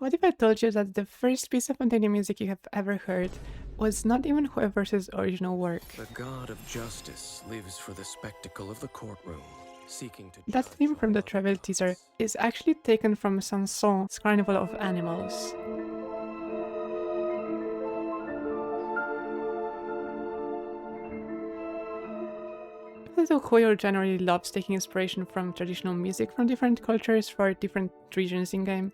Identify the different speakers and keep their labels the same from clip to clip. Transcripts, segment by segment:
Speaker 1: What if I told you that the first piece of Fontaine music you have ever heard was not even whoever's original work?
Speaker 2: The god of justice lives for the spectacle of the courtroom, seeking to
Speaker 1: That
Speaker 2: judge
Speaker 1: theme from the
Speaker 2: all
Speaker 1: Travail teaser
Speaker 2: unjust.
Speaker 1: is actually taken from Sanson's Carnival of Animals. Even though Hoyo generally loves taking inspiration from traditional music from different cultures for different regions in-game,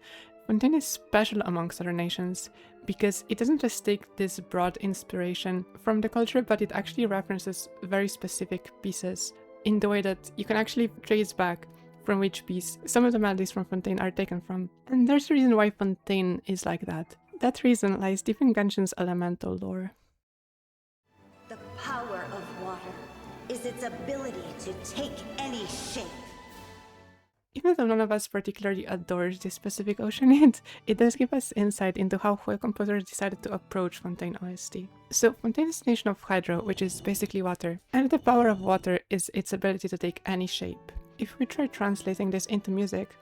Speaker 1: Fontaine is special amongst other nations because it doesn't just take this broad inspiration from the culture, but it actually references very specific pieces in the way that you can actually trace back from which piece some of the melodies from Fontaine are taken from. And there's a reason why Fontaine is like that. That reason lies deep in Genshin's elemental lore.
Speaker 3: The power of water is its ability to take any shape.
Speaker 1: Even though none of us particularly adores this specific ocean, it does give us insight into how Hoyo composers decided to approach Fontaine OST. So Fontaine is a nation of hydro, which is basically water, and the power of water is its ability to take any shape. If we try translating this into music,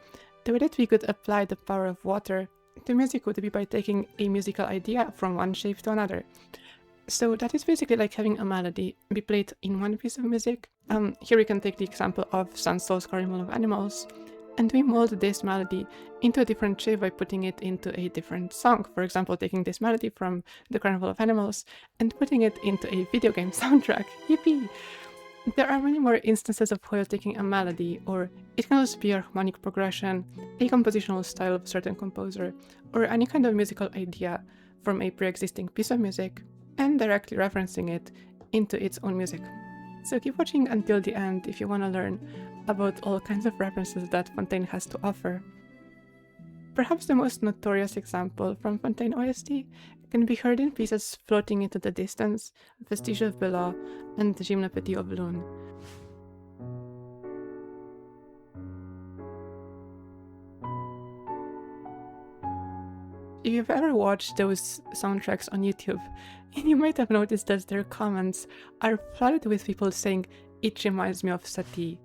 Speaker 1: the way that we could apply the power of water to music would be by taking a musical idea from one shape to another. So that is basically like having a melody be played in one piece of music. Here we can take the example of Sanson's Carnival of Animals, and we mold this melody into a different shape by putting it into a different song. For example, taking this melody from the Carnival of Animals and putting it into a video game soundtrack. Yippee! There are many more instances of Hoyo taking a melody, or it can also be a harmonic progression, a compositional style of a certain composer, or any kind of musical idea from a pre-existing piece of music, and directly referencing it into its own music. So keep watching until the end if you want to learn about all kinds of references that Fontaine has to offer. Perhaps the most notorious example from Fontaine OST can be heard in pieces floating into the distance, Vestige of Bela and the Gymnopédies of Lune. If you've ever watched those soundtracks on YouTube, you might have noticed that their comments are flooded with people saying, "It reminds me of Satie."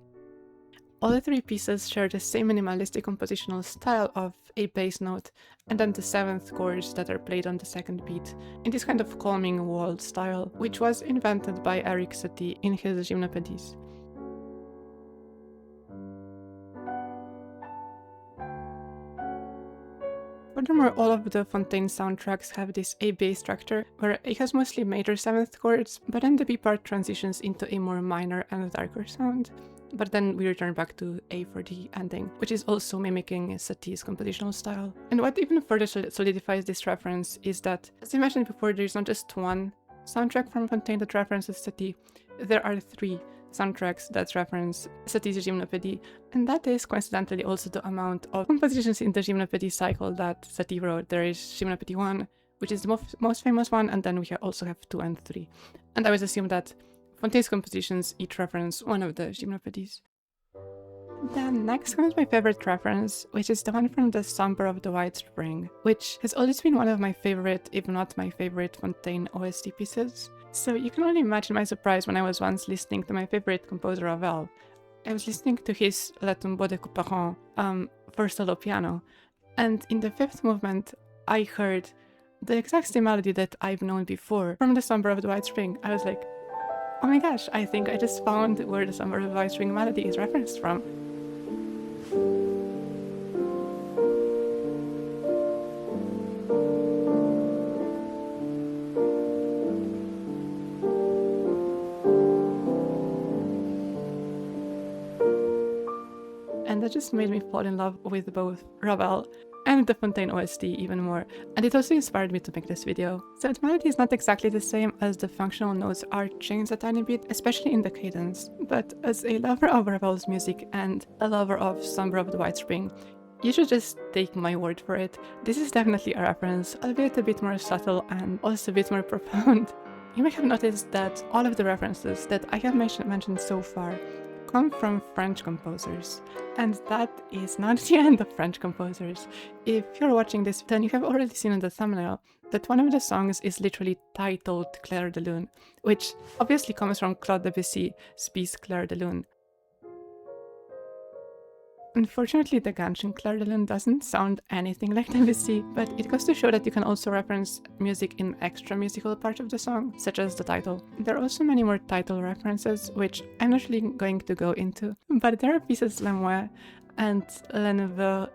Speaker 1: All the three pieces share the same minimalistic compositional style of a bass note and then the seventh chords that are played on the second beat, in this kind of calming waltz style, which was invented by Eric Satie in his Gymnopédies. Furthermore, all of the Fontaine soundtracks have this A bass structure, where it has mostly major seventh chords, but then the B part transitions into a more minor and darker sound. But then we return back to A for the ending, which is also mimicking Satie's compositional style. And what even further solidifies this reference is that, as I mentioned before, there's not just one soundtrack from Fontaine that references Satie, there are three soundtracks that reference Satie's Gymnopédies, and that is coincidentally also the amount of compositions in the Gymnopédies cycle that Satie wrote. There is Gymnopédie 1, which is the most famous one, and then we also have 2 and 3. And I always assume that Fontaine's compositions each reference one of the Gymnopédies. Then next comes my favorite reference, which is the one from the Sombre of the White Spring, which has always been one of my favorite, if not my favorite, Fontaine OST pieces. So you can only imagine my surprise when I was once listening to my favorite composer Ravel. I was listening to his Le Tombeau de Couperin for solo piano, and in the fifth movement I heard the exact same melody that I've known before from the Sombre of the White Spring. I was like, oh my gosh, I think I just found where the Sombre of the White Spring melody is referenced from. And that just made me fall in love with both Ravel and the Fontaine OST even more, and it also inspired me to make this video. So the melody is not exactly the same, as the functional notes are changed a tiny bit, especially in the cadence, but as a lover of Ravel's music and a lover of Sombre of the White Spring, you should just take my word for it. This is definitely a reference, albeit a bit more subtle and also a bit more profound. You may have noticed that all of the references that I have mentioned so far come from French composers, and that is not the end of French composers. If you're watching this, then you have already seen in the thumbnail that one of the songs is literally titled Clair de Lune, which obviously comes from Claude Debussy's piece Clair de Lune. Unfortunately, the Ganshin Clairdelin doesn't sound anything like Debussy, but it goes to show that you can also reference music in extra musical parts of the song, such as the title. There are also many more title references, which I'm not really going to go into, but there are pieces L'Amour and L'Envers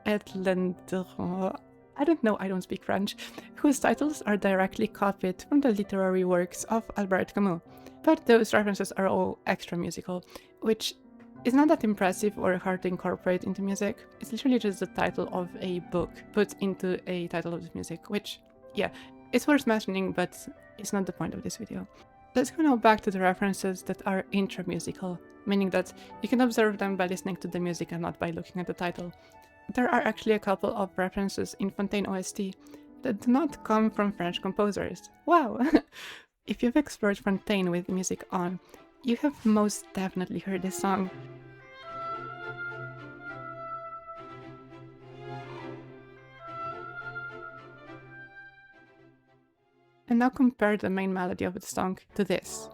Speaker 1: et l'Endroit, I don't know, I don't speak French, whose titles are directly copied from the literary works of Albert Camus. But those references are all extra musical, which is not that impressive or hard to incorporate into music. It's literally just the title of a book put into a title of the music, which, yeah, it's worth mentioning, but it's not the point of this video. Let's go now back to the references that are intra-musical, meaning that you can observe them by listening to the music and not by looking at the title. There are actually a couple of references in Fontaine OST that do not come from French composers. Wow! If you've explored Fontaine with music on, you have most definitely heard this song. And now compare the main melody of the song to this.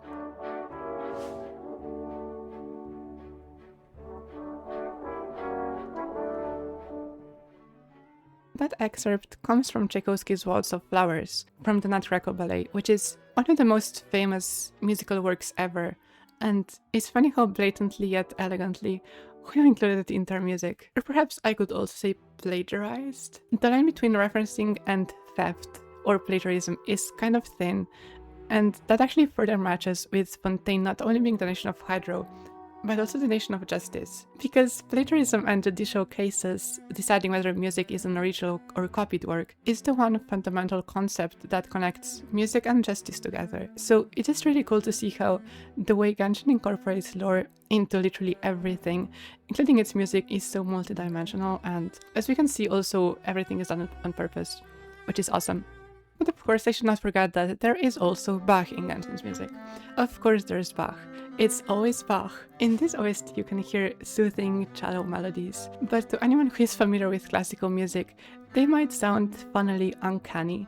Speaker 1: That excerpt comes from Tchaikovsky's Waltz of Flowers, from the Nutcracker Ballet, which is one of the most famous musical works ever, and it's funny how blatantly yet elegantly we included it in their music. Or perhaps I could also say plagiarized. The line between referencing and theft or plagiarism is kind of thin, and that actually further matches with Fontaine not only being the nation of Hydro, but also the nation of justice. Because plagiarism and judicial cases, deciding whether music is an original or copied work, is the one fundamental concept that connects music and justice together. So it is really cool to see how the way Ganshin incorporates lore into literally everything, including its music, is so multidimensional, and as we can see also everything is done on purpose, which is awesome. But of course I should not forget that there is also Bach in Ganshin's music. Of course there's Bach. It's always Bach. In this OST you can hear soothing cello melodies, but to anyone who is familiar with classical music, they might sound funnily uncanny.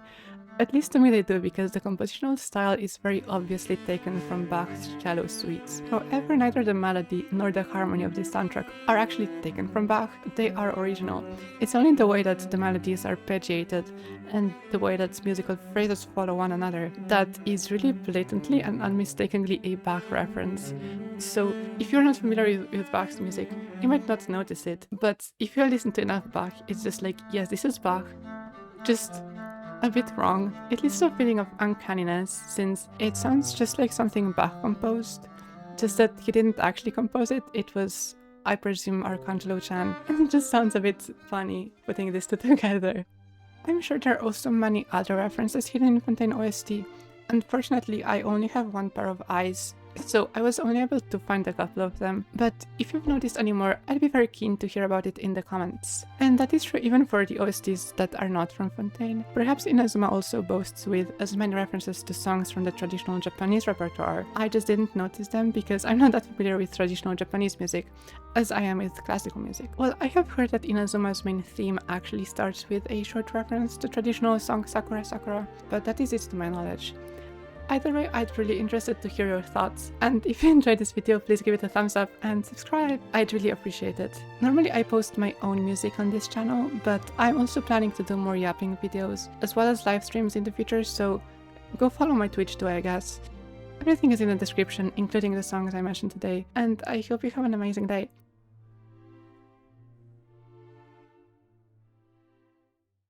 Speaker 1: At least to me they do, because the compositional style is very obviously taken from Bach's cello suites. However, neither the melody nor the harmony of this soundtrack are actually taken from Bach, they are original. It's only the way that the melodies are arpeggiated and the way that musical phrases follow one another that is really blatantly and unmistakably a Bach reference. So if you're not familiar with Bach's music, you might not notice it, but if you listen to enough Bach, it's just like, yes, this is Bach, just a bit wrong. It leaves a feeling of uncanniness, since it sounds just like something Bach composed, just that he didn't actually compose it, it was, I presume, Arcangelo Chan, and it just sounds a bit funny putting this two together. I'm sure there are also many other references hidden in Fontaine OST. Unfortunately, I only have one pair of eyes, so I was only able to find a couple of them, but if you've noticed any more, I'd be very keen to hear about it in the comments. And that is true even for the OSTs that are not from Fontaine. Perhaps Inazuma also boasts with as many references to songs from the traditional Japanese repertoire. I just didn't notice them because I'm not that familiar with traditional Japanese music, as I am with classical music. Well, I have heard that Inazuma's main theme actually starts with a short reference to traditional song Sakura Sakura, but that is it to my knowledge. Either way, I'd really interested to hear your thoughts, and if you enjoyed this video, please give it a thumbs up and subscribe, I'd really appreciate it. Normally I post my own music on this channel, but I'm also planning to do more yapping videos, as well as live streams in the future, so go follow my Twitch too, I guess. Everything is in the description, including the songs I mentioned today, and I hope you have an amazing day.